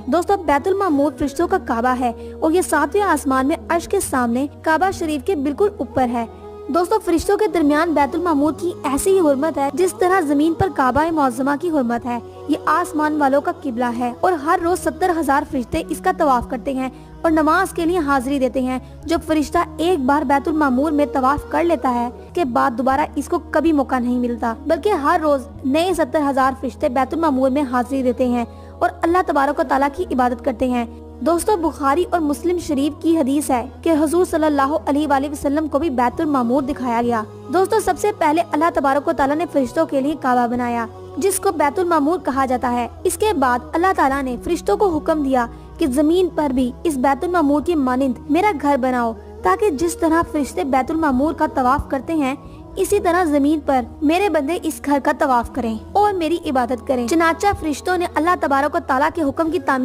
दोस्तों बैतुल मामूर फरिश्तों का काबा है और ये 7वें आसमान में अर्श के सामने काबा शरीफ के बिल्कुल ऊपर है। दोस्तों फरिश्तों के दरमियान बैतुल मामूर की ऐसी ही हुर्मत है जिस तरह जमीन पर काबा मुअज़्ज़मा की हुर्मत है। ये आसमान वालों का किबला है और हर रोज 70,000 फरिश्ते इसका तवाफ करते हैं और नमाज के लिए हाजिरी देते हैं। जब फरिश्ता एक बार बैतुल मामूर में तवाफ कर लेता है के बाद दोबारा इसको कभी मौका नहीं मिलता, बल्कि हर रोज नए 70,000 फरिश्ते बैतुल मामूर में हाजिरी देते हैं और अल्लाह तबारक व तआला की इबादत करते हैं। दोस्तों बुखारी और मुस्लिम शरीफ की हदीस है कि हुजूर सल्लल्लाहु अलैहि वसल्लम को भी बैतुल मामूर दिखाया गया। दोस्तों सबसे पहले अल्लाह तबारक व तआला ने फरिश्तों के लिए काबा बनाया जिसको बैतुल मामूर कहा जाता है। इसके बाद अल्लाह ताला ने फरिश्तों को हुक्म दिया कि जमीन पर भी इस बैतुल मामूर के मानिंद मेरा घर बनाओ, ताकि जिस तरह फरिश्ते बैतुल मामूर का तवाफ करते हैं इसी तरह जमीन पर मेरे बंदे इस घर का तवाफ करें और मेरी इबादत करें। चनाचा फरिश्तों ने अल्लाह तबारक व तआला के हुक्म की तामील